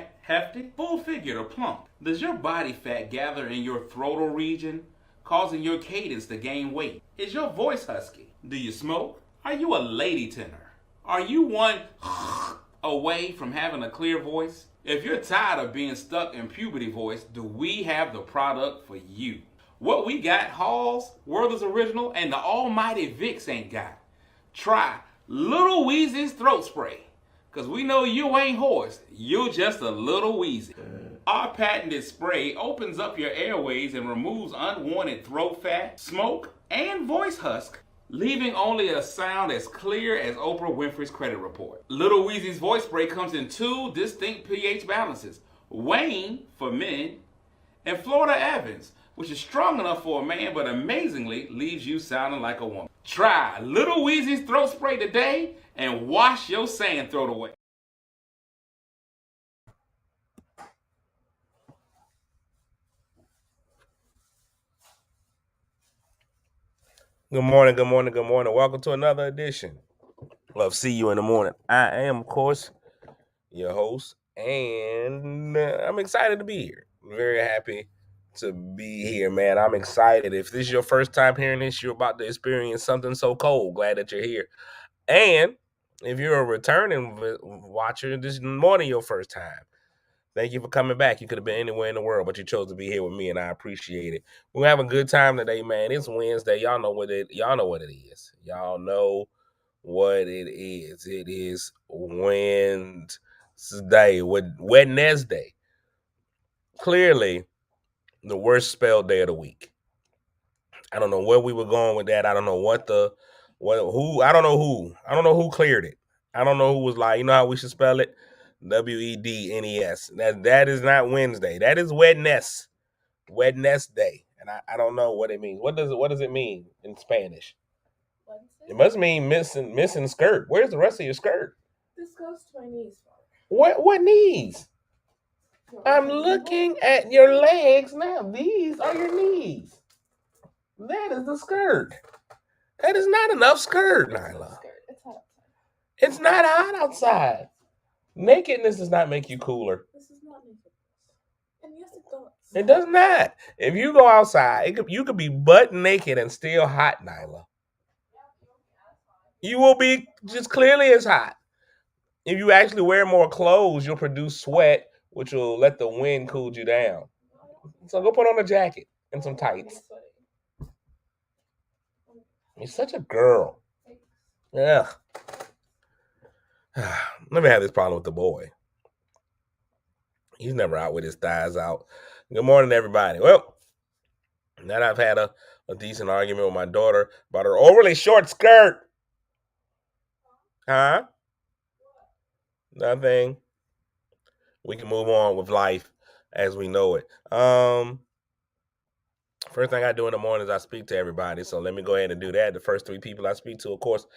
fat, hefty, full-figured, or plump? Does your body fat gather in your throatal region, causing your cadence to gain weight? Is your voice husky? Do you smoke? Are you a lady tenor? Are you one away from having a clear voice? If you're tired of being stuck in puberty voice, do we have the product for you? What we got, Halls, Werther's Original, and the almighty Vicks ain't got. Try Little Wheezy's throat spray. Because we know you ain't hoarse, you're just a little wheezy. Our patented spray opens up your airways and removes unwanted throat fat, smoke, and voice husk, leaving only a sound as clear as Oprah Winfrey's credit report. Little Wheezy's voice spray comes in 2 distinct pH balances, Wayne for men and Florida Evans, which is strong enough for a man but amazingly leaves you sounding like a woman. Try Little Wheezy's throat spray today and wash your sand throat away. Good morning, good morning, good morning. Welcome to another edition of See You in the Morning. I am, of course, your host, and I'm excited to be here. Very happy to be here, man. I'm excited. If this is your first time hearing this, you're about to experience something so cool. Glad that you're here. And if you're a returning watcher, this is more than your first time. Thank you for coming back. You could have been anywhere in the world, but you chose to be here with me, and I appreciate it. We're having a good time today, man. It's Wednesday. Y'all know what it is. Y'all know what it is. It is Wednesday. Wednesday. Clearly, the worst spell day of the week. I don't know where we were going with that. I don't know I don't know who cleared it. I don't know who was like, you know how we should spell it? Wednes. That is not Wednesday. That is Wednesday. Wednesday. And I don't know what it means. What does it mean in Spanish? Wednesday? It must mean missing skirt. Where's the rest of your skirt? This goes to my knees. What knees? I'm looking at your legs now. These are your knees. That is the skirt. That is not enough skirt, Nyla. It's not hot outside. Nakedness does not make you cooler. This is not naked. And yes, it does. It does not. If you go outside, you could be butt naked and still hot, Nyla. You will be just clearly as hot. If you actually wear more clothes, you'll produce sweat, which will let the wind cool you down. So go put on a jacket and some tights. You're such a girl. Yeah. Let me have this problem with the boy. He's never out with his thighs out. Good morning, everybody. Well, now that I've had a decent argument with my daughter about her overly short skirt. Huh? Nothing. We can move on with life as we know it. First thing I do in the morning is I speak to everybody. So let me go ahead and do that. The first 3 people I speak to, of course,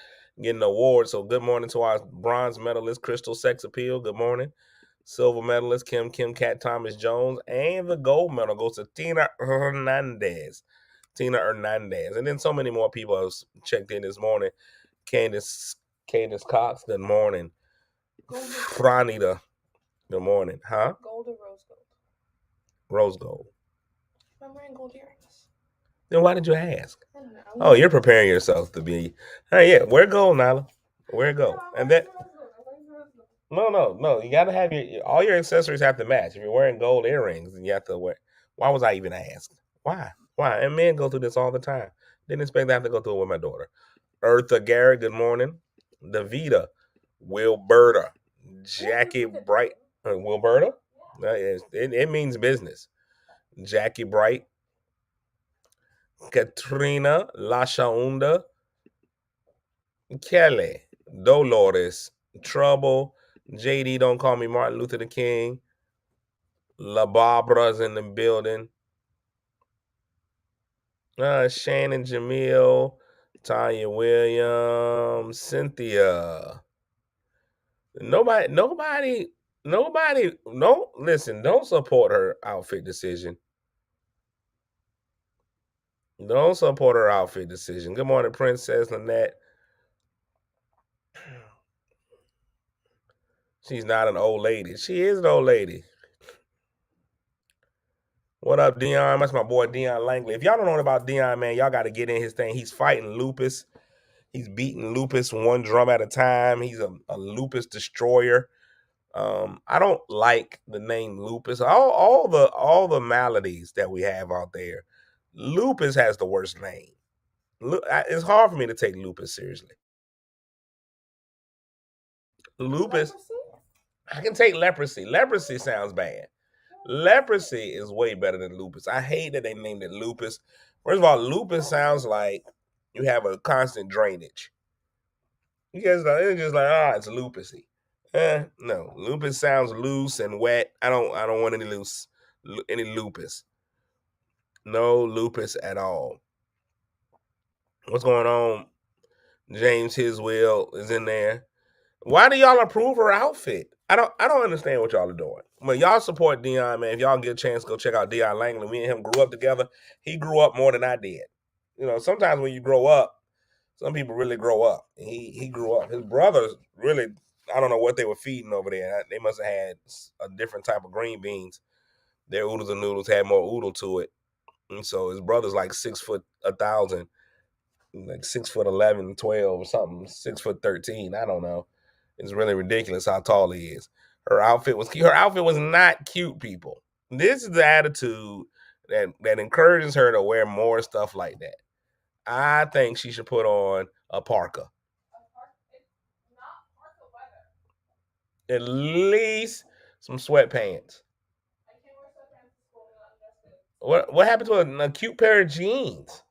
get an award. So good morning to our bronze medalist, Crystal Sex Appeal. Good morning. Silver medalist, Kim Cat Thomas Jones. And the gold medal goes to Tina Hernandez. And then so many more people have checked in this morning. Candace Cox, good morning. Franita, good morning. Huh? Gold or rose gold? Rose gold. I'm wearing gold earrings. Then why did you ask? I don't know. Oh, you're preparing yourself to be. Hey, yeah, wear gold, Nyla. Wear gold. And that. No. You gotta have all your accessories have to match. If you're wearing gold earrings, then you have to wear. Why was I even asked? Why? And men go through this all the time. Didn't expect to have to go through it with my daughter. Eartha Garrett, good morning. Davita, Wilberta, Jackie Bright, Wilberta. It means business. Jackie Bright, Katrina Lashaunda, Kelly, Dolores, Trouble, JD, don't call me Martin Luther the King, La Barbara's in the building, Shannon Jamil, Tanya Williams, Cynthia. Nobody, no, listen, don't support her outfit decision. Don't support her outfit decision. Good morning, Princess Lynette. She's not an old lady. She is an old lady. What up, Dion? That's my boy Dion Langley. If y'all don't know about Dion, man, y'all got to get in his thing. He's fighting lupus. He's beating lupus one drum at a time. He's a lupus destroyer. I don't like the name lupus. All the maladies that we have out there, lupus has the worst name. It's hard for me to take lupus seriously. Lupus, I can take leprosy. Leprosy sounds bad. Leprosy is way better than lupus. I hate that they named it lupus. First of all, lupus sounds like you have a constant drainage. You guys, it's just like, it's lupusy. No, lupus sounds loose and wet. I don't want any lupus. No lupus at all. What's going on? James Hiswell is in there. Why do y'all approve her outfit? I don't understand what y'all are doing. But y'all support Dion, man. If y'all get a chance, go check out Dion Langley. Me and him grew up together. He grew up more than I did. You know, sometimes when you grow up, some people really grow up. He grew up. His brothers really, I don't know what they were feeding over there. They must have had a different type of green beans. Their oodles and noodles had more oodle to it. And so his brother's like 6'1,000, like 6'11", 12 or something, 6'13". I don't know. It's really ridiculous how tall he is. Her outfit was cute. Her outfit was not cute, people. This is the attitude that encourages her to wear more stuff like that. I think she should put on a parka. At least some sweatpants. What happened to a cute pair of jeans?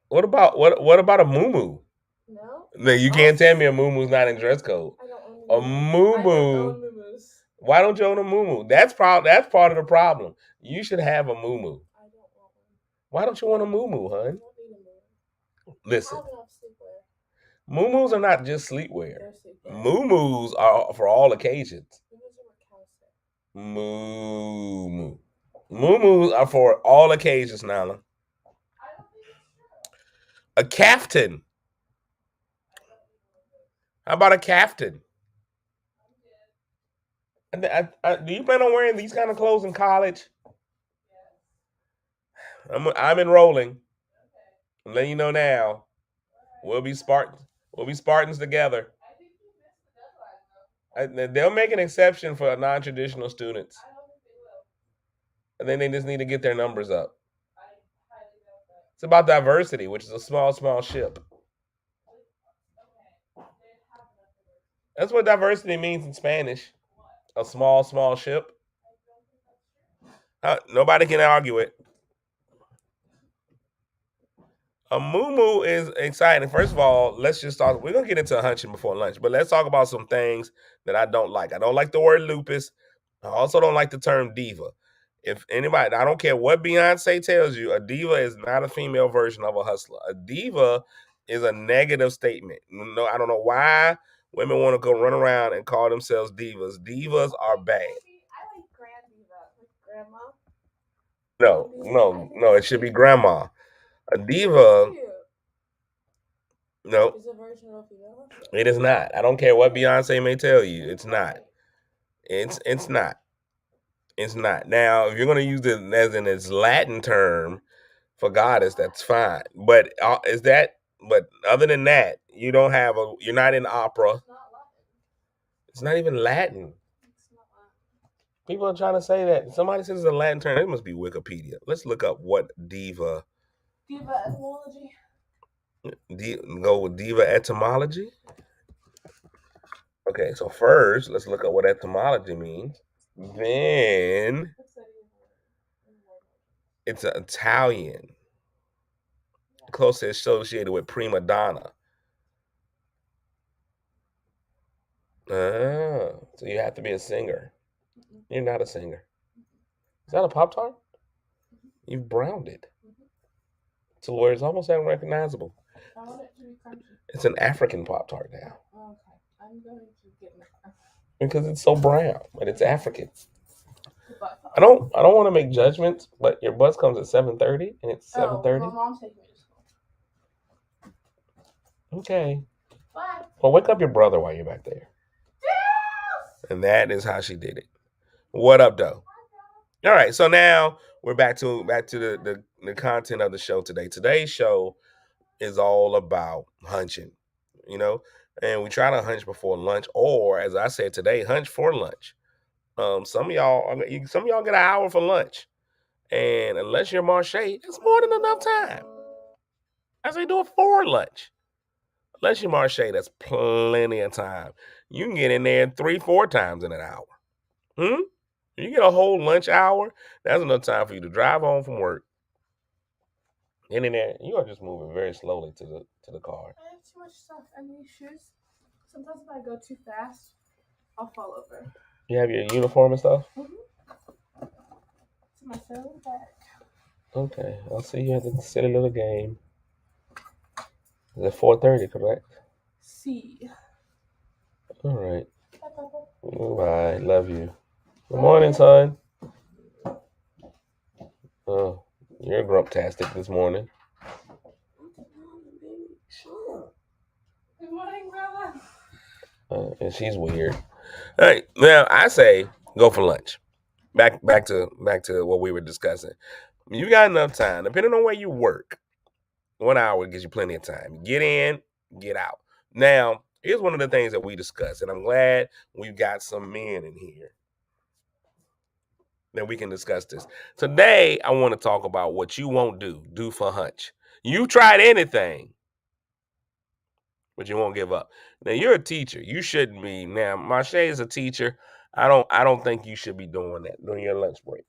What about a muumuu? No, you can't tell me a muumuu's not in dress code. A muumuu. Why don't you own a muumuu? That's part of the problem. You should have a muumuu. Why don't you want a muumuu, hun? Listen, muumuus are not just sleepwear. Muumuus are for all occasions. Muumuus are for all occasions, Nala. A caftan. How about a caftan? Do you plan on wearing these kind of clothes in college? I'm enrolling. I'm letting you know now. We'll be Spartans together. They'll make an exception for non-traditional students. And then they just need to get their numbers up. It's about diversity, which is a small ship. That's what diversity means in Spanish. A small ship. Nobody can argue it. A muumuu is exciting. First of all, let's just talk. We're gonna get into hunching before lunch, but let's talk about some things that I don't like. I don't like the word lupus. I also don't like the term diva. If anybody, I don't care what Beyonce tells you, a diva is not a female version of a hustler. A diva is a negative statement. No, I don't know why women want to go run around and call themselves divas. Divas are bad. I like grand diva, like grandma. No, it should be grandma. A diva, no, it is not. I don't care what Beyonce may tell you. It's not. It's not. It's not. Now, if you're going to use it as in its Latin term for goddess, that's fine. But But other than that, you're not in opera. It's not even Latin. People are trying to say that. Somebody says it's a Latin term. It must be Wikipedia. Let's look up what diva. Diva etymology. Go with diva etymology. Okay, so first let's look at what etymology means. Then it's Italian, closely associated with prima donna. So you have to be a singer. You're not a singer. Is that a Pop-Tart? You've browned it to where it's almost unrecognizable. I want it to be crunchy. It's an African Pop-Tart now. Okay, I'm going to get it. Because it's so brown, but it's African. I don't want to make judgments, but your bus comes at 7:30, and it's 7:30. My mom's taking me to school. Okay. Bye. Well, wake up your brother while you're back there. And that is how she did it. What up, though? All right, so now we're back to the content of the show today. Today's show is all about hunching, and we try to hunch before lunch, or as I said today, hunch for lunch. Some of y'all get an hour for lunch, and unless you're Marche, that's more than enough time. I say do it for lunch. Unless you're Marche, that's plenty of time. You can get in there 3-4 times in an hour. You get a whole lunch hour. That's enough time for you to drive home from work. Get in there. You are just moving very slowly to the car. I have too much stuff and these shoes. Sometimes if I go too fast, I'll fall over. You have your uniform and stuff? It's in my phone bag. Okay. I'll see you at the silly little game. Is it 4:30, correct? C. All right. Bye. Love you. Good morning, son. Oh, you're grumptastic this morning. Good morning, brother. And she's weird. All right. Now I say go for lunch. Back to what we were discussing. You got enough time, depending on where you work. 1 hour gives you plenty of time. Get in, get out. Now, here's one of the things that we discussed, and I'm glad we've got some men in here that we can discuss this. Today, I want to talk about what you won't do for hunch. You've tried anything, but you won't give up. Now, you're a teacher. You shouldn't be. Now, Marche is a teacher. I don't think you should be doing that during your lunch break.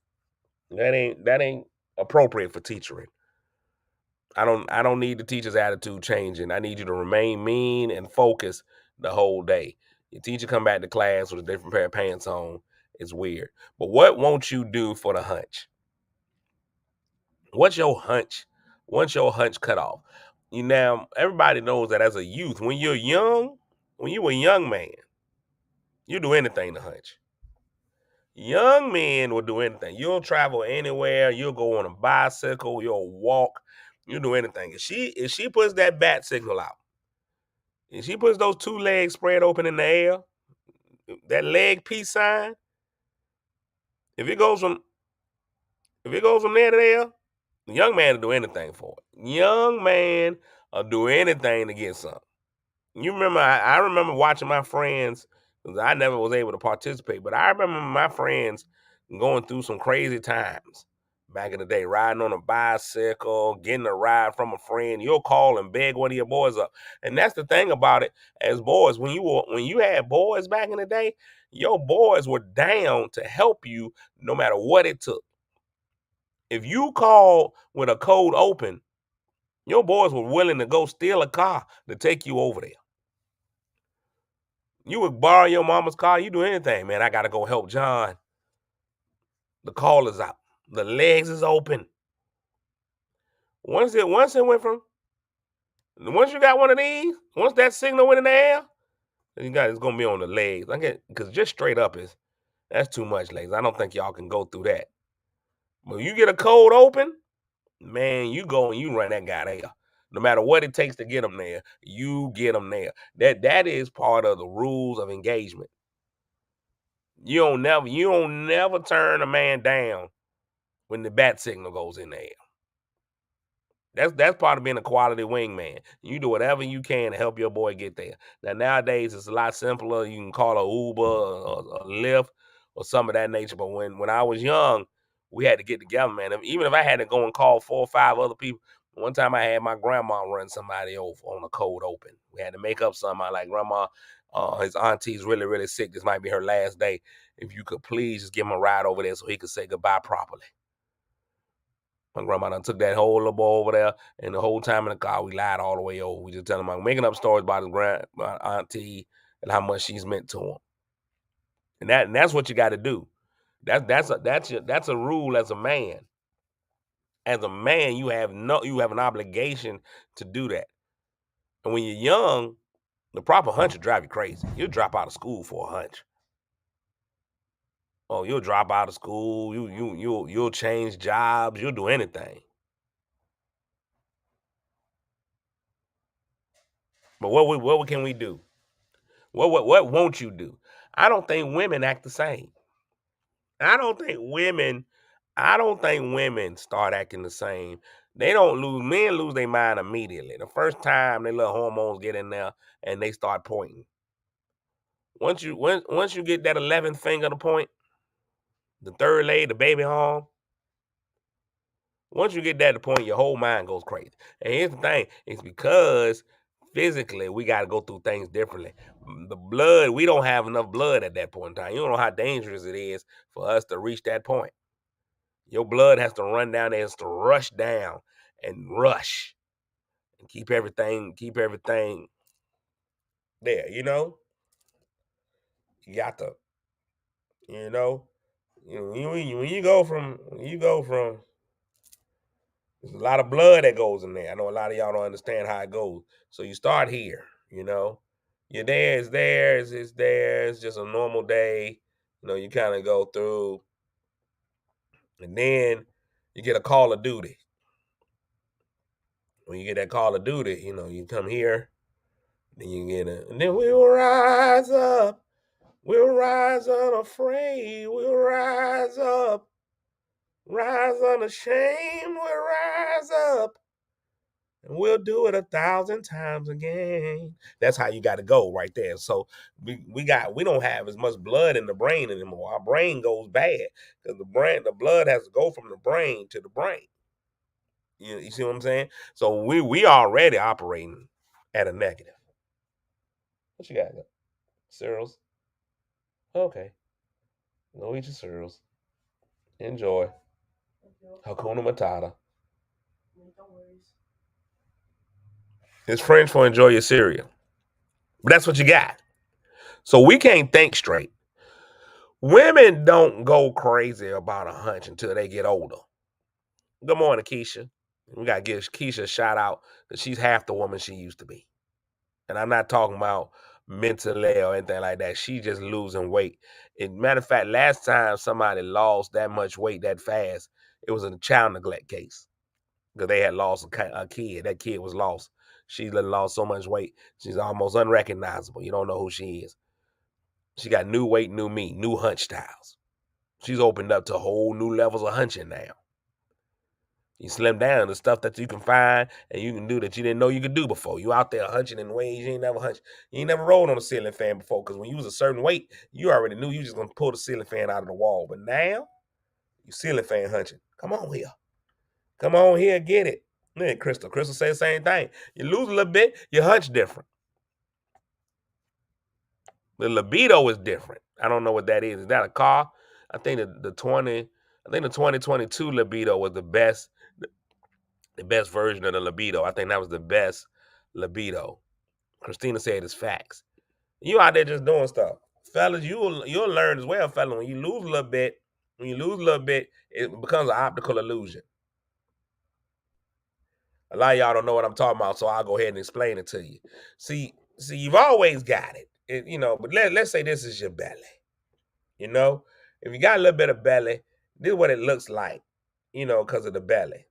That ain't appropriate for teaching. I don't need the teacher's attitude changing. I need you to remain mean and focused the whole day. Your teacher come back to class with a different pair of pants on. It's weird. But what won't you do for the hunch? What's your hunch? What's your hunch cut off? Now, everybody knows that as a youth, when you're young, when you a young man, you do anything to hunch. Young men will do anything. You'll travel anywhere. You'll go on a bicycle. You'll walk. You'll do anything. If she puts that bat signal out, if she puts those two legs spread open in the air, that leg peace sign, if it goes from there to there, the young man will do anything for it. Young man will do anything to get something. You remember, I remember watching my friends, because I never was able to participate, but I remember my friends going through some crazy times back in the day, riding on a bicycle, getting a ride from a friend. You'll call and beg one of your boys up. And that's the thing about it as boys. When you had boys back in the day, your boys were down to help you no matter what it took. If you called with a code open, your boys were willing to go steal a car to take you over there. You would borrow your mama's car. You do anything, man. I got to go help John. The call is out. The legs is open. Once you got one of these, once that signal went in the air, it's going to be on the legs. Because just straight up that's too much legs. I don't think y'all can go through that. But you get a code open, man, you go and you run that guy there. No matter what it takes to get them there, you get them there. That is part of the rules of engagement. You don't never turn a man down when the bat signal goes in the air. That's part of being a quality wingman. You do whatever you can to help your boy get there. Now, nowadays, it's a lot simpler. You can call a Uber or a Lyft or some of that nature. But when I was young, we had to get together, man. Even if I had to go and call 4 or 5 other people. One time I had my grandma run somebody over on a code open. We had to make up something. I like, Grandma, his auntie's really, really sick. This might be her last day. If you could please just give him a ride over there so he could say goodbye properly. My grandma done took that whole little boy over there, and the whole time in the car, we lied all the way over. We just telling him, making up stories about my auntie and how much she's meant to him. And that's what you got to do. That's a rule as a man. As a man, you have an obligation to do that. And when you're young, the proper hunch will drive you crazy. You'll drop out of school for a hunch. Oh, you'll drop out of school. You'll change jobs. You'll do anything. But what can we do? What won't you do? I don't think women act the same. I don't think women. I don't think women start acting the same. They don't lose. Men lose their mind immediately. The first time their little hormones get in there and they start pointing. Once you get that 11th finger to point, the third leg, the baby arm. Once you get that to point, your whole mind goes crazy. And here's the thing: it's because physically we got to go through things differently. The blood, we don't have enough blood at that point in time. You don't know how dangerous it is for us to reach that point. Your blood has to run down there, has to rush down and rush and keep everything there. You got to, you know, when you go from there's a lot of blood that goes in there. I know a lot of y'all don't understand how it goes. So you start here, You're there, it's there, it's there, it's just a normal day. You kind of go through, and then you get a call of duty. When you get that call of duty, you come here, then you get it, and then we'll rise up. We'll rise unafraid. We'll rise up. Rise unashamed. We'll rise up. And we'll do it 1,000 times again. That's how you got to go right there. So we don't have as much blood in the brain anymore. Our brain goes bad because the blood has to go from the brain to the brain. You see what I'm saying? So we already operating at a negative. What you got? Cereals? Okay. Go eat your cereals. Enjoy. Hakuna Matata. It's French for enjoy your cereal. But that's what you got. So we can't think straight. Women don't go crazy about a hunch until they get older. Good morning, Keisha. We got to give Keisha a shout out because she's half the woman she used to be. And I'm not talking about mentally or anything like that. She's just losing weight. Matter of fact, last time somebody lost that much weight that fast, it was in a child neglect case because they had lost a kid. That kid was lost. She lost so much weight, she's almost unrecognizable. You don't know who she is. She got new weight, new me, new hunch styles. She's opened up to whole new levels of hunching now. You slim down the stuff that you can find and you can do that you didn't know you could do before. You out there hunching in ways you ain't never hunched. You ain't never rolled on a ceiling fan before because when you was a certain weight, you already knew you was just going to pull the ceiling fan out of the wall. But now, you ceiling fan hunching. Come on here. Come on here, get it. Man, Crystal say the same thing. You lose a little bit, you hunch different. The libido is different. I don't know what that is. Is that a car? I think the 2022 libido was the best version of the libido. I think that was the best libido. Christina said it's facts. You out there just doing stuff. Fellas, you'll learn as well, fellas. When you lose a little bit, it becomes an optical illusion. A lot of y'all don't know what I'm talking about, so I'll go ahead and explain it to you. See, you've always got it, but let's say this is your belly. If you got a little bit of belly, this is what it looks like, because of the belly.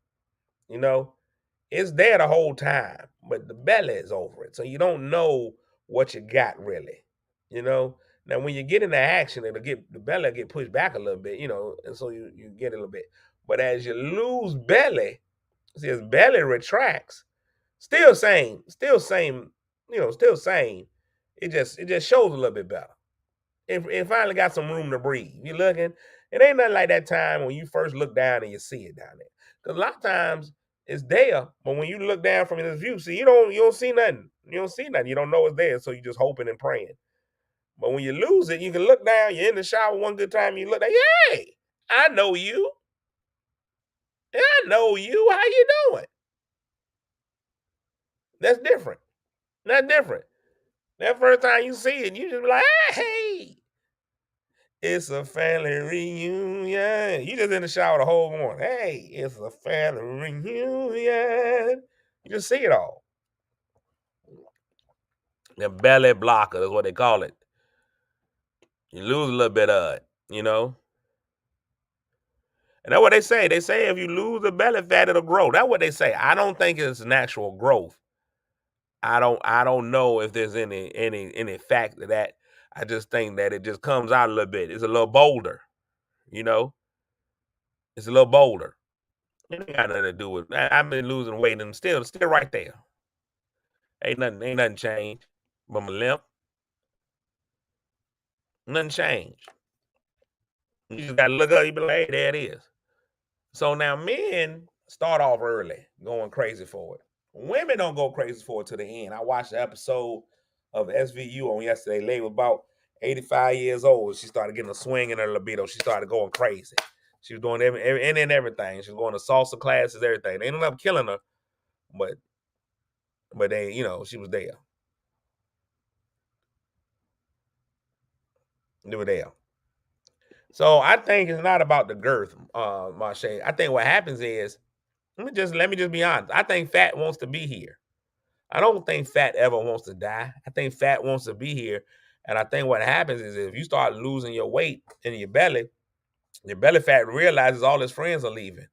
It's there the whole time, but the belly is over it. So you don't know what you got really, Now, when you get into action, the belly will get pushed back a little bit, and so you get a little bit. But as you lose belly, see, as belly retracts, still same. It just shows a little bit better. It finally got some room to breathe. You looking, it ain't nothing like that time when you first look down and you see it down there. Because a lot of times it's there, but when you look down from this view, see, you don't see nothing. You don't see nothing. You don't know it's there, so you just hoping and praying. But when you lose it, you can look down. You're in the shower one good time. You look like, hey, I know you. I know you. How you doing? That's different. That's different. That first time you see it, you just be like, hey, it's a family reunion. You just in the shower the whole morning. Hey, it's a family reunion. You just see it all. The belly blocker is what they call it. You lose a little bit of it, And that's what they say. They say if you lose the belly fat, it'll grow. That's what they say. I don't think it's natural growth. I don't know if there's any fact to that. I just think that it just comes out a little bit. It's a little bolder, you know. It's a little bolder. It ain't got nothing to do with. I've been losing weight and I'm still right there. Ain't nothing changed. But my limp, nothing changed. You just gotta look up. You be like, hey, there it is. So now men start off early, going crazy for it. Women don't go crazy for it to the end. I watched the episode of SVU on yesterday. Lady was about 85 years old. She started getting a swing in her libido. She started going crazy. She was doing everything. She was going to salsa classes, everything. They ended up killing her, but they, she was there. They were there. So I think it's not about the girth, Marche. I think what happens is, let me just be honest. I think fat wants to be here. I don't think fat ever wants to die. I think fat wants to be here. And I think what happens is if you start losing your weight in your belly fat realizes all his friends are leaving.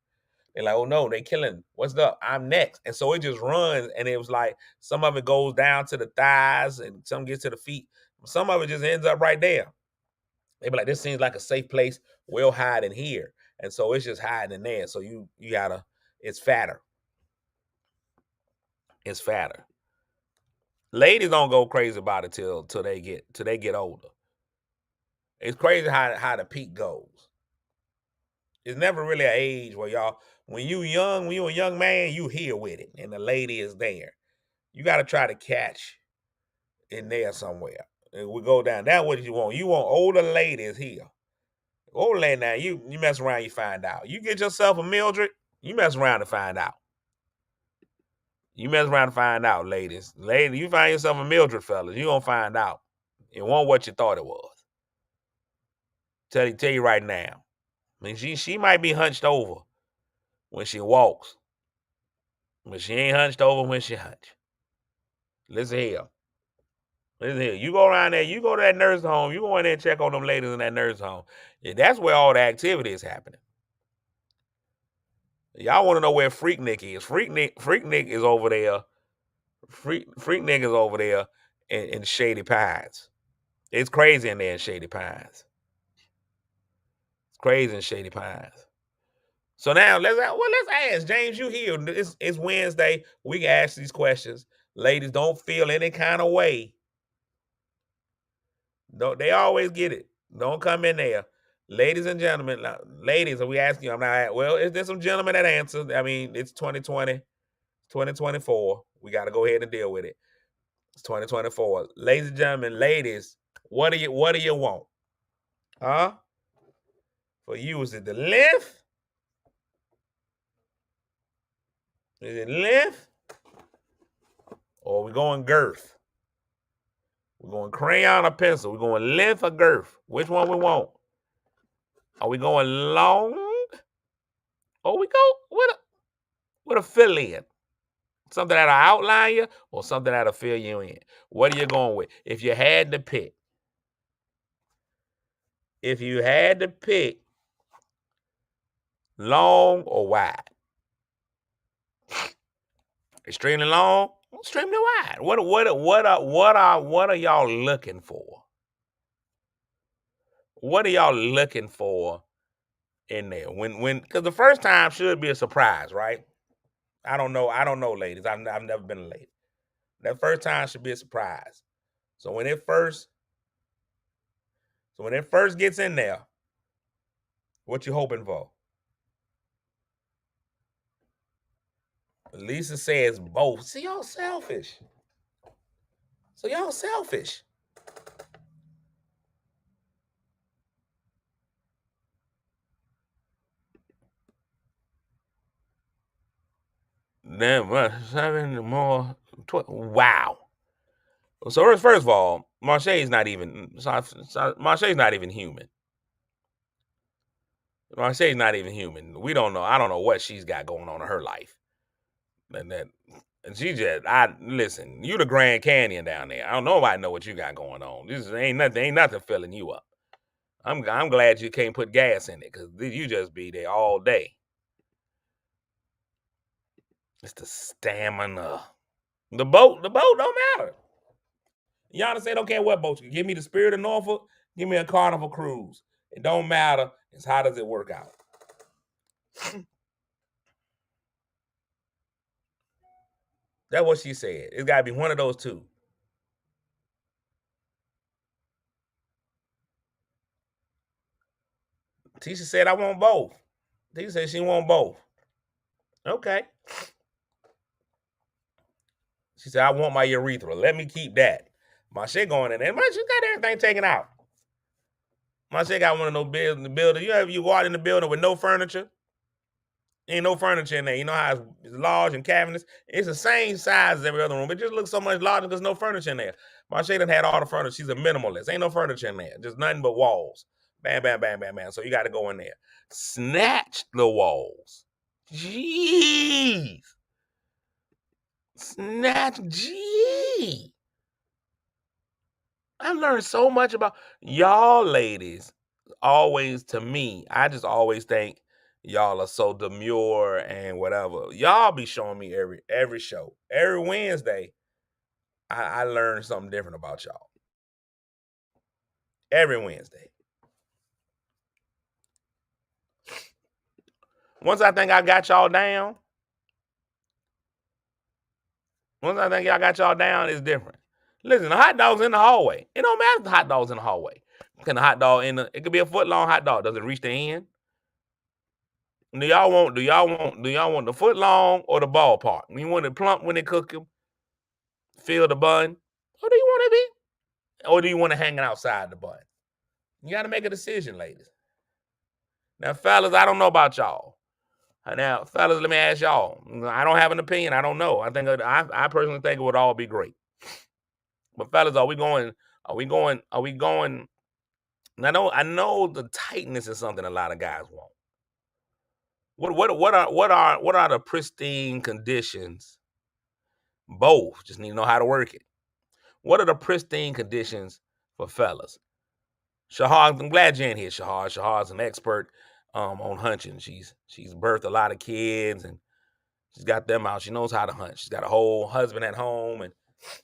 They're like, oh no, they killing. What's up? I'm next. And so it just runs. And it was like some of it goes down to the thighs and some gets to the feet. Some of it just ends up right there. They be like, this seems like a safe place. We'll hide in here. And so it's just hiding in there. So you gotta, it's fatter. It's fatter. Ladies don't go crazy about it till they get older. It's crazy how the peak goes. It's never really an age where when you a young man, you here with it, and the lady is there. You got to try to catch in there somewhere. And we go down. That's what you want. You want older ladies here. Older lady now, you mess around, you find out. You get yourself a Mildred, you mess around to find out. You mess around to find out, ladies. Ladies, you find yourself a Mildred, fellas, you gonna find out. It won't what you thought it was. Tell you right now. I mean, she might be hunched over when she walks, but she ain't hunched over when she hunch. Listen here. You go around there, you go to that nursing home, you go in there and check on them ladies in that nursing home. Yeah, that's where all the activity is happening. Y'all want to know where Freak Nick is? Freak Nick is over there. Freak Nick is over there in Shady Pines. It's crazy in there in Shady Pines. It's crazy in Shady Pines. So now let's ask James. You here? It's Wednesday. We can ask these questions. Ladies, don't feel any kind of way. They always get it. Don't come in there. Ladies and gentlemen, ladies, are we asking you? I'm not. Well, is there some gentlemen that answer? I mean, it's 2020, 2024. We got to go ahead and deal with it. It's 2024. Ladies and gentlemen, ladies, what do you want? Huh? For you, is it the length? Is it length? Or are we going girth? We're going crayon or pencil. We're going length or girth. Which one we want? Are we going long? Or we go with a fill in? Something that'll outline you or something that'll fill you in? What are you going with? If you had to pick. Long or wide? Extremely long, extremely wide. What are y'all looking for? What are y'all looking for in there? Because the first time should be a surprise, right? I don't know, ladies. I've never been a lady. That first time should be a surprise. So when it first gets in there, what you hoping for? Lisa says both. See, y'all selfish. So y'all selfish. Then 7 more. Wow. So first of all, Marche's not even human. Marche's not even human. We don't know. I don't know what she's got going on in her life. And she just, listen, you the Grand Canyon down there. I don't know if I know what you got going on. This ain't nothing filling you up. I'm glad you can't put gas in it because you just be there all day. It's the stamina. The boat don't matter. Yana said, don't care what boat you give me the Spirit of Norfolk, give me a Carnival cruise. It don't matter. It's how does it work out? That's what she said. It's got to be one of those two. Tisha said, I want both. Tisha said she want both. Okay. She said, I want my urethra. Let me keep that. My shit going in there. My shit got everything taken out. My shit got one of those buildings. You go out in the building with no furniture. Ain't no furniture in there. You know how it's large and cabinets? It's the same size as every other room. It just looks so much larger because no furniture in there. Marche done had all the furniture. She's a minimalist. Ain't no furniture in there. Just nothing but walls. Bam, bam, bam, bam, bam. So you got to go in there. Snatch the walls. Jeez. Snatch. Gee. I've learned so much about y'all ladies. Always, to me, I just always think y'all are so demure and whatever. Y'all be showing me every show. Every Wednesday, I learn something different about y'all. Every Wednesday. Once I think I got y'all down, it's different. Listen, the hot dog's in the hallway. It don't matter if the hot dog's in the hallway. Can the hot dog it could be a foot long hot dog. Does it reach the end? Do y'all want the foot long or the ballpark? You want it plump when they cook them? Feel the bun? Or do you want to be? Or do you want to hang it outside the bun? You got to make a decision, ladies. Now, fellas, I don't know about y'all. Now, fellas, let me ask y'all. I don't have an opinion. I don't know. I personally think it would all be great. But fellas, are we going? I know the tightness is something a lot of guys want. What are the pristine conditions? Both just need to know how to work it. What are the pristine conditions for fellas? Shahar, I'm glad you're in here, Shahar. Shahar's an expert on hunching. She's birthed a lot of kids and she's got them out. She knows how to hunt. She's got a whole husband at home, and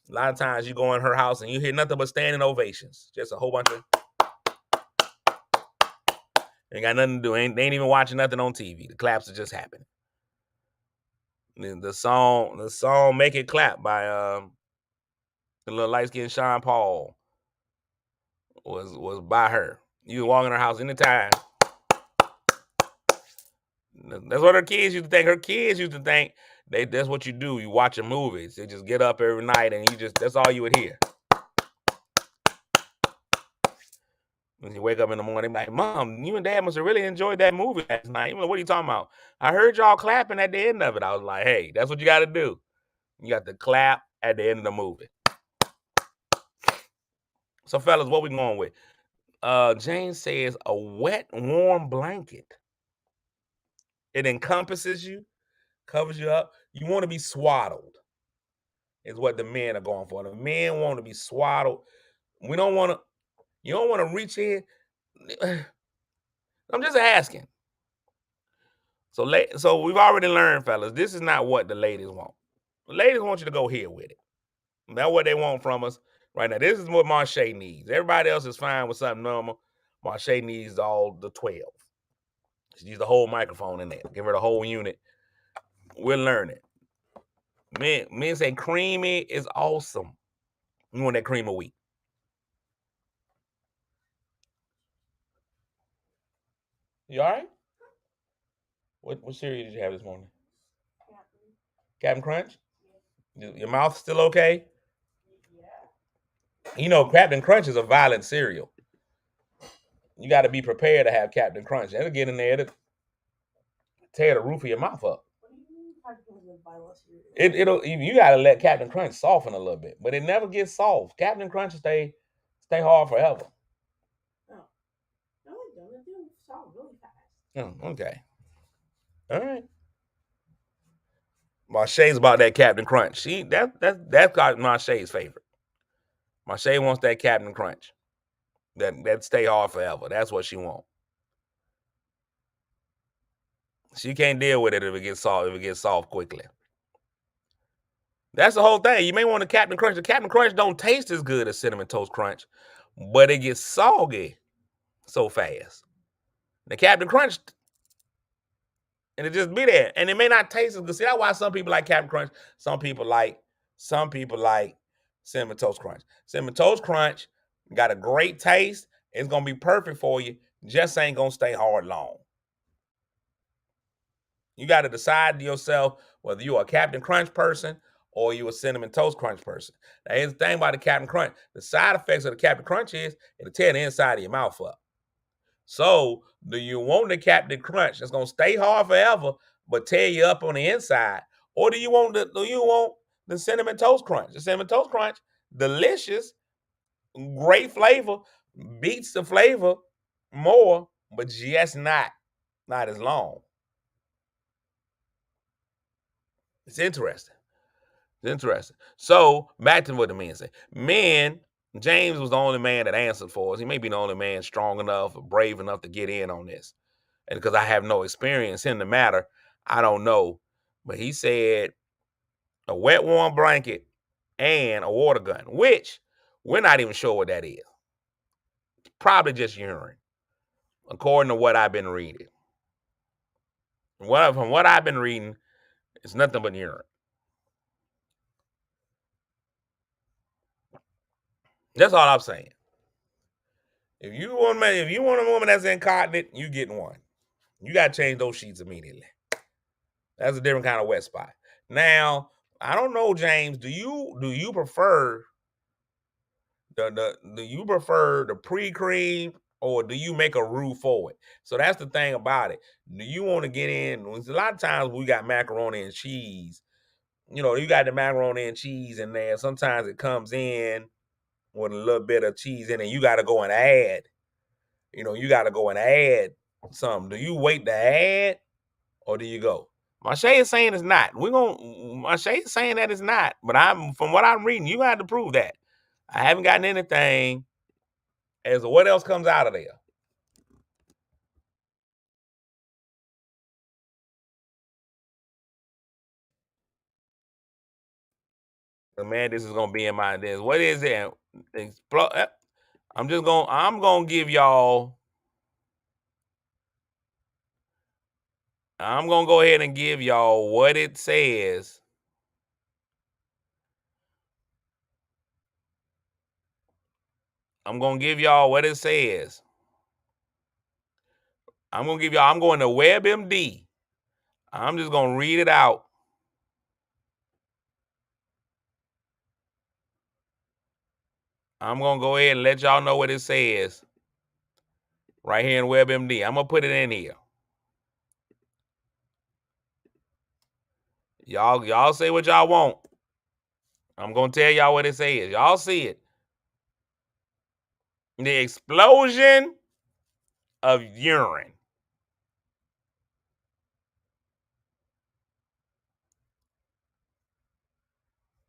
a lot of times you go in her house and you hear nothing but standing ovations. Just a whole bunch of ain't got nothing to do. They ain't even watching nothing on TV. The claps are just happening. The song "Make It Clap" by the little light-skinned Sean Paul was by her. You can walk in her house anytime. That's what her kids used to think. Her kids used to think that's what you do. You watch your movies. They just get up every night and that's all you would hear. When you wake up in the morning, like, Mom, you and Dad must have really enjoyed that movie last night. What are you talking about? I heard y'all clapping at the end of it. I was like, hey, that's what you got to do. You got to clap at the end of the movie. So, fellas, what we going with? Jane says a wet, warm blanket. It encompasses you, covers you up. You want to be swaddled, is what the men are going for. The men want to be swaddled. You don't want to reach in. I'm just asking. So we've already learned, fellas, this is not what the ladies want. The ladies want you to go here with it. That's what they want from us right now. This is what Marche needs. Everybody else is fine with something normal. Marche needs all the 12. She needs the whole microphone in there. Give her the whole unit. We're learning. Men say creamy is awesome. You want that cream of wheat. You all right? What cereal did you have this morning? Captain Crunch? Your mouth still okay? Yeah. You know, Captain Crunch is a violent cereal. You got to be prepared to have Captain Crunch. It'll get in there to tear the roof of your mouth up. You got to let Captain Crunch soften a little bit, but it never gets soft. Captain Crunch stay hard forever. Oh. No, it don't. It do soft really fast. Oh, okay. All right. Marche's about that Captain Crunch. That's Marche's favorite. Marche wants that Captain Crunch. That stay hard forever. That's what she wants. She can't deal with it if it gets soft quickly. That's the whole thing. You may want a Captain Crunch. The Captain Crunch don't taste as good as Cinnamon Toast Crunch, but it gets soggy so fast. The Captain Crunch, and it just be there. And it may not taste as good. See, that's why some people like Captain Crunch. Some people like Cinnamon Toast Crunch. Cinnamon Toast Crunch got a great taste. It's gonna be perfect for you. Just ain't gonna stay hard long. You got to decide to yourself whether you're a Captain Crunch person or you a Cinnamon Toast Crunch person. Now, here's the thing about the Captain Crunch. The side effects of the Captain Crunch is it'll tear the inside of your mouth up. So, do you want the Captain Crunch that's gonna stay hard forever but tear you up on the inside, or do you want the Cinnamon Toast Crunch? The Cinnamon Toast Crunch, delicious, great flavor, beats the flavor more, but just not as long. It's interesting. It's interesting. So back to what the men say. Men, James was the only man that answered for us. He may be the only man strong enough or brave enough to get in on this. And because I have no experience in the matter, I don't know. But he said a wet, warm blanket and a water gun, which we're not even sure what that is. Probably just urine, according to what I've been reading. From what I've been reading, it's nothing but urine. That's all I'm saying. If you want a woman that's incontinent, you getting one. You got to change those sheets immediately. That's a different kind of wet spot. Now, I don't know, James. Do you prefer the pre-cream or do you make a roux for it? So that's the thing about it. Do you want to get in? A lot of times we got macaroni and cheese. You know, you got the macaroni and cheese in there. Sometimes it comes in with a little bit of cheese in it. You got to go and add. You got to go and add something. Do you wait to add or do you go? Mache is saying it's not. Mache is saying that it's not. But from what I'm reading, you have to prove that. I haven't gotten anything as to what else comes out of there. Man, this is gonna be in my this. What is it? I'm gonna give y'all. I'm gonna go ahead and give y'all what it says. I'm gonna give y'all what it says. I'm going to WebMD. I'm just going to read it out. I'm going to go ahead and let y'all know what it says right here in WebMD. I'm going to put it in here. Y'all say what y'all want. I'm going to tell y'all what it says. Y'all see it. The explosion of urine.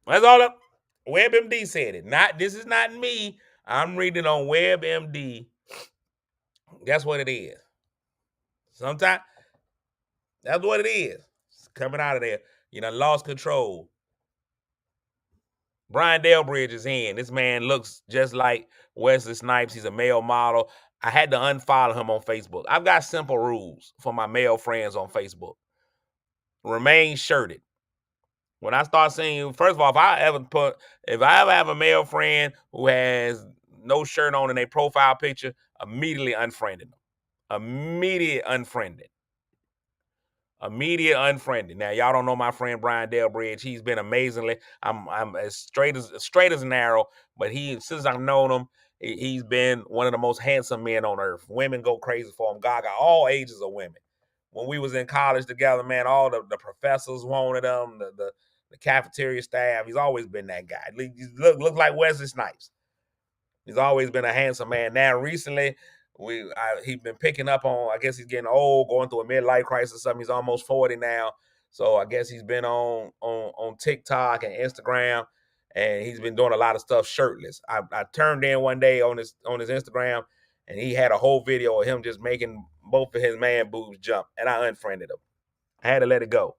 That's all up. WebMD said it. This is not me. I'm reading on WebMD. That's what it is. Sometimes that's what it is. It's coming out of there. Lost control. Brian Delbridge is in. This man looks just like Wesley Snipes. He's a male model. I had to unfollow him on Facebook. I've got simple rules for my male friends on Facebook. Remain shirted. When I start seeing you, first of all, if I ever have a male friend who has no shirt on in their profile picture, immediately unfriended them. Immediate unfriended. Now, y'all don't know my friend Brian Delbridge. He's been amazingly. I'm as straight as an arrow. But since I've known him, he's been one of the most handsome men on earth. Women go crazy for him. God got all ages of women. When we was in college together, man, all the professors wanted him. The cafeteria staff. He's always been that guy. He look like Wesley Snipes. He's always been a handsome man. Now, recently, he's been picking up on, I guess he's getting old, going through a midlife crisis or something. He's almost 40 now. So I guess he's been on TikTok and Instagram, and he's been doing a lot of stuff shirtless. I turned in one day on his Instagram, and he had a whole video of him just making both of his man boobs jump, and I unfriended him. I had to let it go.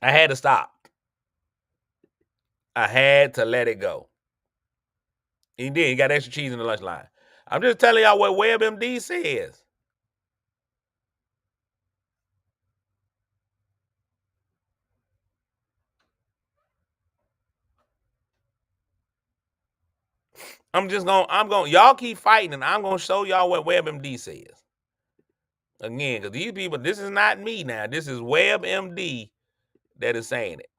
I had to stop. I had to let it go. He did. He got extra cheese in the lunch line. I'm just telling y'all what WebMD says. Y'all keep fighting, and I'm gonna show y'all what WebMD says. Again, because these people, this is not me now. This is WebMD that is saying it.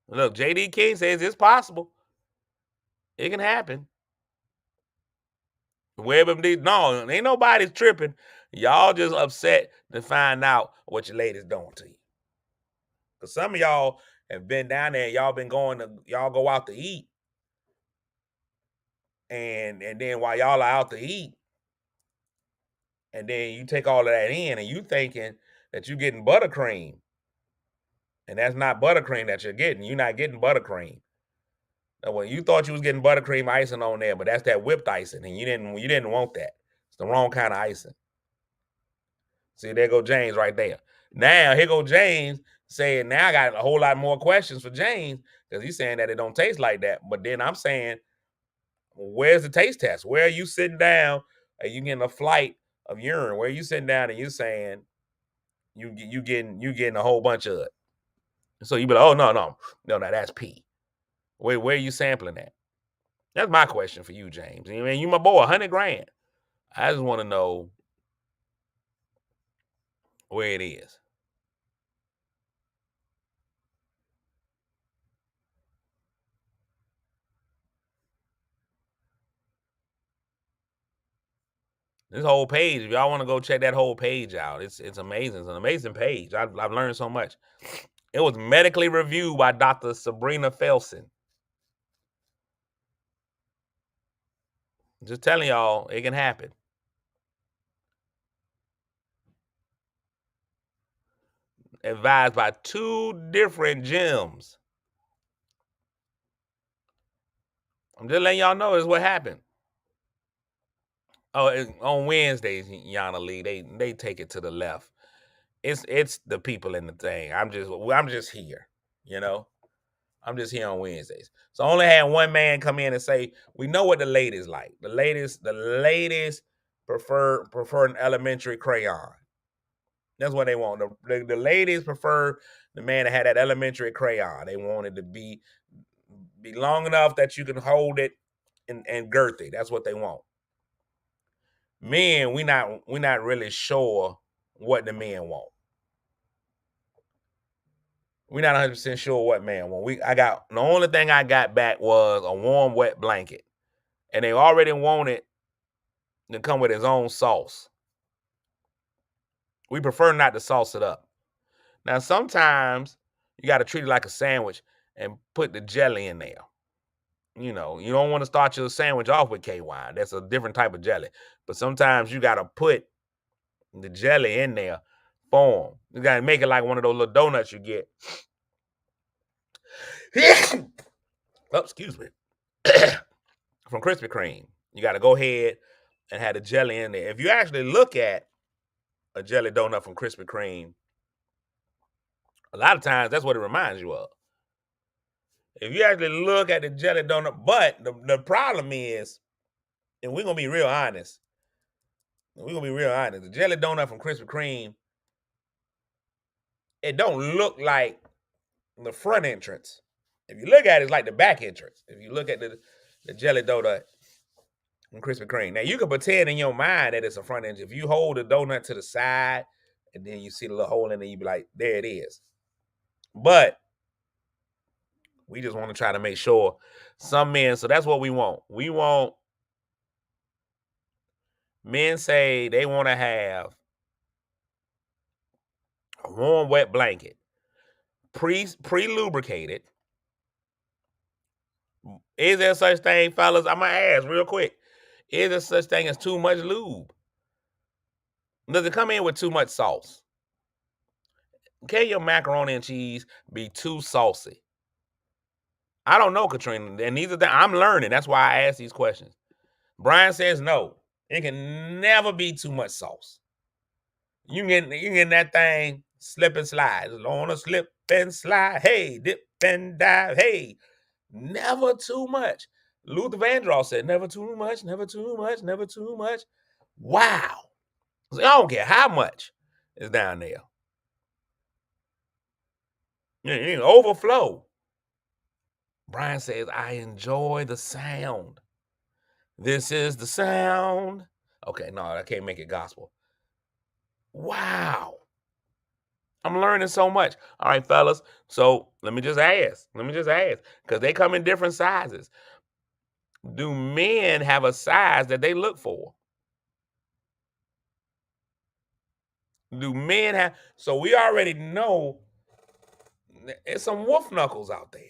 Look, JD King says it's possible. It can happen. WebMD, no, ain't nobody tripping. Y'all just upset to find out what your lady's doing to you. Because some of y'all have been down there, y'all go out to eat. And then while y'all are out to eat, and then you take all of that in and you thinking that you're getting buttercream. And that's not buttercream that you're getting. You're not getting buttercream. Now, when you thought you was getting buttercream icing on there, but that's that whipped icing, and you didn't want that. It's the wrong kind of icing. See, there go James right there. Now, here go James saying, now I got a whole lot more questions for James because he's saying that it don't taste like that. But then I'm saying, where's the taste test? Where are you sitting down and you getting a flight of urine? Where are you sitting down and you saying you getting a whole bunch of it? So you be like, oh, no, that's pee. Where are you sampling that? That's my question for you, James. I mean, you my boy, $100,000. I just want to know where it is. This whole page, if y'all want to go check that whole page out, it's amazing. It's an amazing page. I've learned so much. It was medically reviewed by Dr. Sabrina Felsen. Just telling y'all, it can happen. Advised by 2 different gyms. I'm just letting y'all know this is what happened. Oh, on Wednesdays, Yana Lee, they take it to the left. It's the people in the thing. I'm just here, you know. I'm just here on Wednesdays. So I only had one man come in and say, we know what the ladies like. The ladies prefer an elementary crayon. That's what they want. The ladies prefer the man that had that elementary crayon. They want it to be long enough that you can hold it and girthy. That's what they want. Men, we not really sure what the men want. We're not 100% sure what man want. The only thing I got back was a warm, wet blanket. And they already want it to come with its own sauce. We prefer not to sauce it up. Now, sometimes you got to treat it like a sandwich and put the jelly in there. You know, you don't want to start your sandwich off with KY. That's a different type of jelly. But sometimes you got to put the jelly in there for them. You got to make it like one of those little donuts you get. Oh, excuse me. From Krispy Kreme. You got to go ahead and have the jelly in there. If you actually look at a jelly donut from Krispy Kreme, a lot of times that's what it reminds you of. If you actually look at the jelly donut, but the problem is, and we're going to be real honest, the jelly donut from Krispy Kreme, it don't look like the front entrance. If you look at it, it's like the back entrance. If you look at the jelly donut from Krispy Kreme. Now, you can pretend in your mind that it's a front entrance. If you hold the donut to the side and then you see the little hole in it, you be like, there it is. But we just want to try to make sure some men, so that's what we want. We want men say they want to have a warm, wet blanket, pre-lubricated. Is there such thing, fellas? I'm going to ask real quick. Is there such thing as too much lube? Does it come in with too much sauce? Can your macaroni and cheese be too saucy? I don't know, Katrina. And these are things I'm learning. That's why I ask these questions. Brian says no. It can never be too much sauce. You get that thing slip and slide. On a slip and slide. Hey, dip and dive. Hey, never too much. Luther Vandross said, never too much, never too much, never too much. Wow. I don't care how much is down there. You overflow. Brian says, I enjoy the sound. This is the sound. Okay, no, I can't make it gospel. Wow. I'm learning so much. All right, fellas. So let me just ask, because they come in different sizes. Do men have a size that they look for? Do men have? So we already know there's some wolf knuckles out there.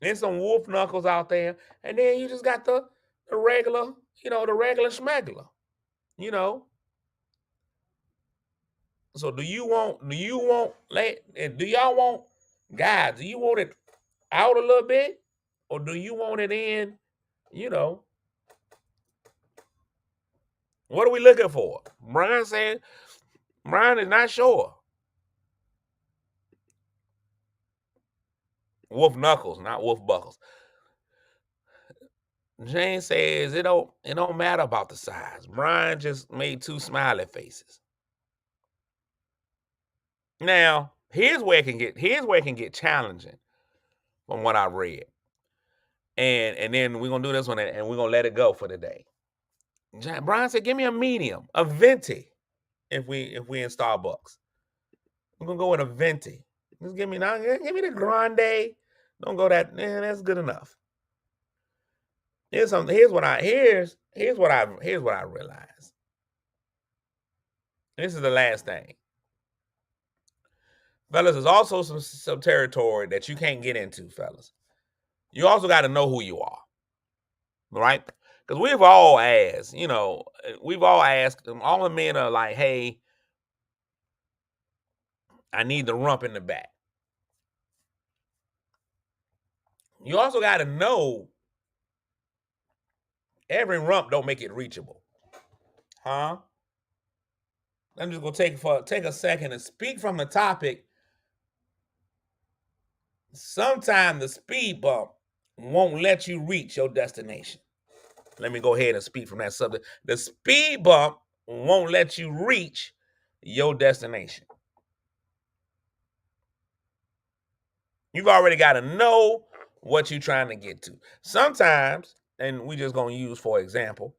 There's some wolf knuckles out there. And then you just got the regular, the regular schmegler, So do y'all want, guys, do you want it out a little bit? Or do you want it in, what are we looking for? Brian said, Brian is not sure. Wolf knuckles, not wolf buckles. Jane says it don't matter about the size. Brian just made 2 smiley faces. Now, here's where it can get challenging from what I read. And then we're gonna do this one and we're gonna let it go for the day. Brian said, give me a medium, a venti, if we in Starbucks. We're gonna go with a venti. Just give me the grande. Don't go that, that's good enough. Here's what I realized. This is the last thing. Fellas, there's also some territory that you can't get into, fellas. You also got to know who you are. Right? Because we've all asked, all the men are like, hey, I need the rump in the back. You also got to know every rump don't make it reachable. Huh? I'm just going to take a second and speak from the topic. Sometimes the speed bump won't let you reach your destination. Let me go ahead and speak from that subject. The speed bump won't let you reach your destination. You've already got to know what you're trying to get to. Sometimes, and we just going to use for example,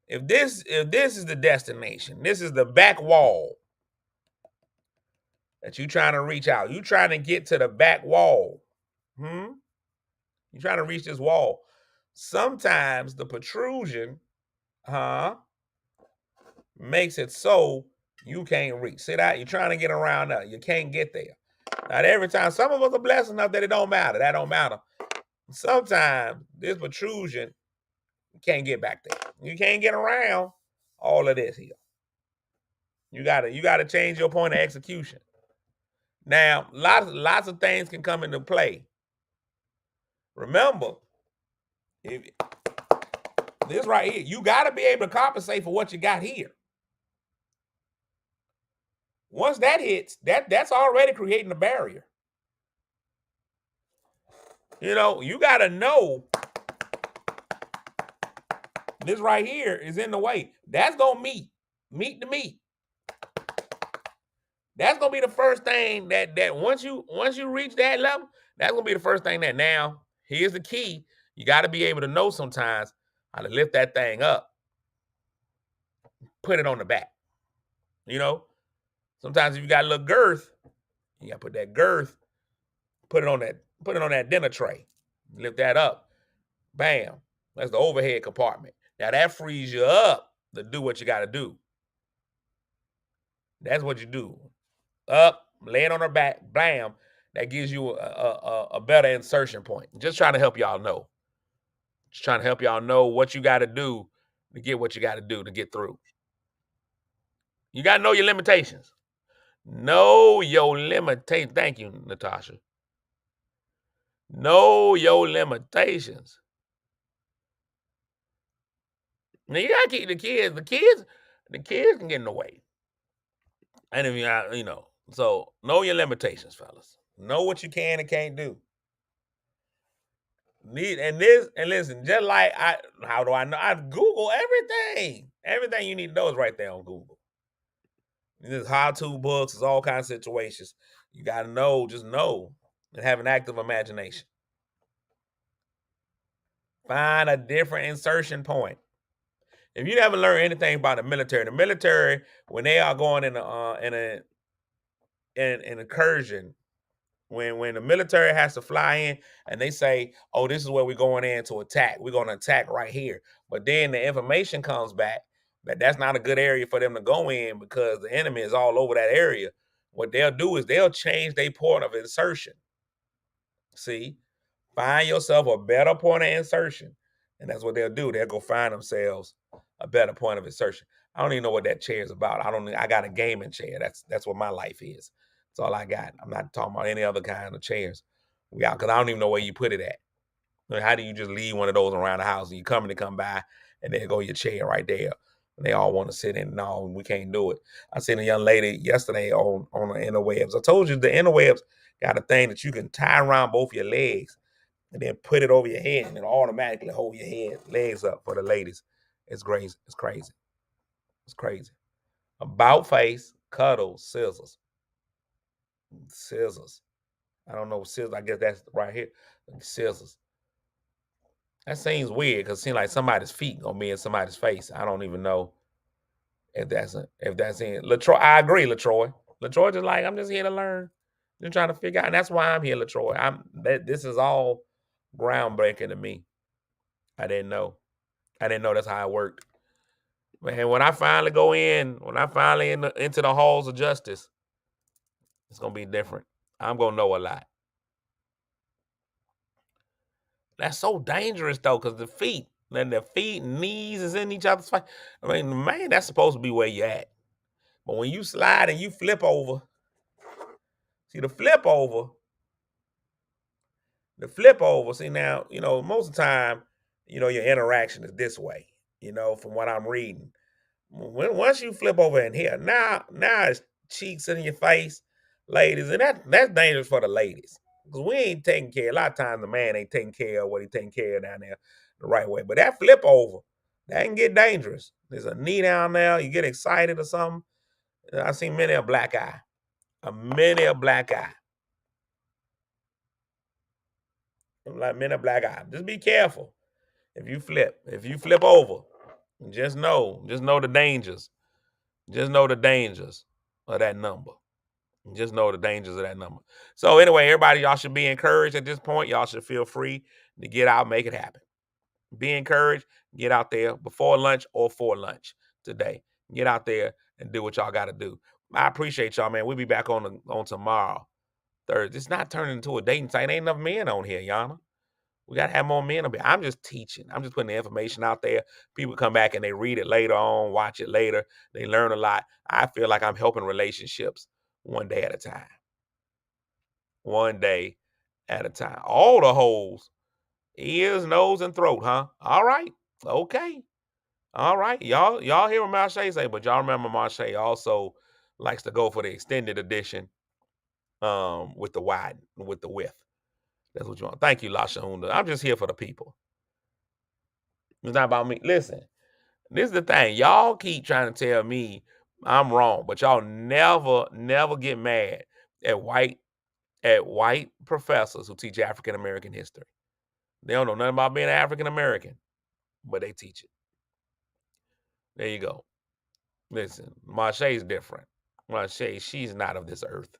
if this is the destination, this is the back wall that you're trying to reach out. You're trying to get to the back wall. You're trying to reach this wall. Sometimes the protrusion, makes it so you can't reach. See that? You're trying to get around there. You can't get there. Not every time. Some of us are blessed enough that it don't matter. That don't matter. Sometimes this protrusion, you can't get back there. You can't get around all of this here. You gotta change your point of execution. Now, lots of things can come into play. Remember, this right here, you gotta be able to compensate for what you got here. Once that hits, that's already creating a barrier. You got to know this right here is in the way. That's going to meet the meat. That's going to be the first thing that once you reach that level, that's going to be the first thing that now, here's the key. You got to be able to know sometimes how to lift that thing up, put it on the back. Sometimes if you got a little girth, you got to put that girth, put it on that dinner tray, lift that up. Bam. That's the overhead compartment. Now that frees you up to do what you got to do. That's what you do. Up, laying on her back, bam. That gives you a better insertion point. Just trying to help y'all know. Just trying to help y'all know what you got to do to get what you got to do to get through. You got to know your limitations. Know your limitations. Thank you, Natasha. Know your limitations. Now you gotta keep the kids. The kids can get in the way. And if so know your limitations, fellas. Know what you can and can't do. And listen, just like how do I know? I Google everything. Everything you need to know is right there on Google. There's how-to books, there's all kinds of situations. You gotta know, just know, and have an active imagination. Find a different insertion point. If you haven't learned anything about the military, when they are going in an incursion, when the military has to fly in and they say, "Oh, this is where we're going in to attack. We're going to attack right here," but then the information comes back that that's not a good area for them to go in because the enemy is all over that area. What they'll do is they'll change their point of insertion. See, find yourself a better point of insertion, and that's what they'll do. They'll go find themselves a better point of insertion. I don't even know what that chair is about. I got a gaming chair. That's what my life is. That's all I got. I'm not talking about any other kind of chairs. Because I don't even know where you put it at. I mean, how do you just leave one of those around the house and you come by and there go your chair right there? And they all want to sit in. No, we can't do it. I seen a young lady yesterday on the interwebs. I told you the interwebs got a thing that you can tie around both your legs and then put it over your head and it'll automatically hold your legs up for the ladies. It's crazy. It's crazy. It's crazy. About face, cuddles, scissors. Scissors. I don't know, scissors. I guess that's right here. Scissors. That seems weird because it seems like somebody's feet gonna be in somebody's face. I don't even know if that's in Latroy. I agree, Latroy. Latroy just like, I'm just here to learn. Just trying to figure out, and that's why I'm here, Latroy. This is all groundbreaking to me. I didn't know. I didn't know that's how it worked. Man, when I finally go in, into the halls of justice, it's gonna be different. I'm gonna know a lot. That's so dangerous though, because the feet and knees is in each other's face. I mean, man, that's supposed to be where you're at. But when you slide and you flip over, see the flip over, see now, most of the time, your interaction is this way, from what I'm reading. Once you flip over in here, now it's cheeks in your face, ladies, and that's dangerous for the ladies. Because we ain't taking care. A lot of times the man ain't taking care of what he taking care of down there the right way. But that flip over, that can get dangerous. There's a knee down there, you get excited or something. I've seen many a black eye. Like many a black eye. Just be careful. If you flip over, just know the dangers. Just know the dangers of that number. Just know the dangers of that number. So anyway, everybody, y'all should be encouraged at this point. Y'all should feel free to get out, make it happen. Be encouraged. Get out there before lunch or for lunch today. Get out there and do what y'all got to do. I appreciate y'all, man. We'll be back on tomorrow, Thursday. It's not turning into a dating site. Ain't enough men on here, Yana. We got to have more men. I'm just teaching. I'm just putting the information out there. People come back and they read it later on, watch it later. They learn a lot. I feel like I'm helping relationships one day at a time. One day at a time. All the holes, ears, nose, and throat, huh? All right. Okay. All right. Y'all hear what Marche say, but y'all remember Marche also likes to go for the extended edition with the width. That's what you want. Thank you, Lasha Hunda. I'm just here for the people. It's not about me. Listen, this is the thing. Y'all keep trying to tell me I'm wrong, but y'all never get mad at white professors who teach African American history. They don't know nothing about being African American, but they teach it. There you go. Listen, Marche's different. Marche, she's not of this earth.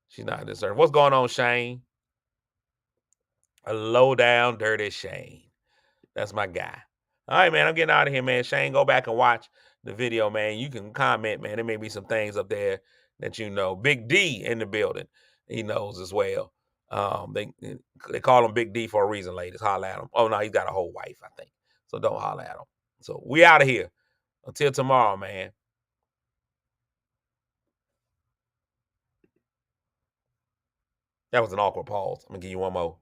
She's not of this earth. What's going on, Shane? A low down, dirty Shane. That's my guy. All right, man, I'm getting out of here, man. Shane, go back and watch the video, man. You can comment, man. There may be some things up there that you know. Big D in the building. He knows as well. They call him Big D for a reason, ladies. Holler at him. Oh, no, he's got a whole wife, I think. So don't holler at him. So we out of here. Until tomorrow, man. That was an awkward pause. I'm going to give you one more.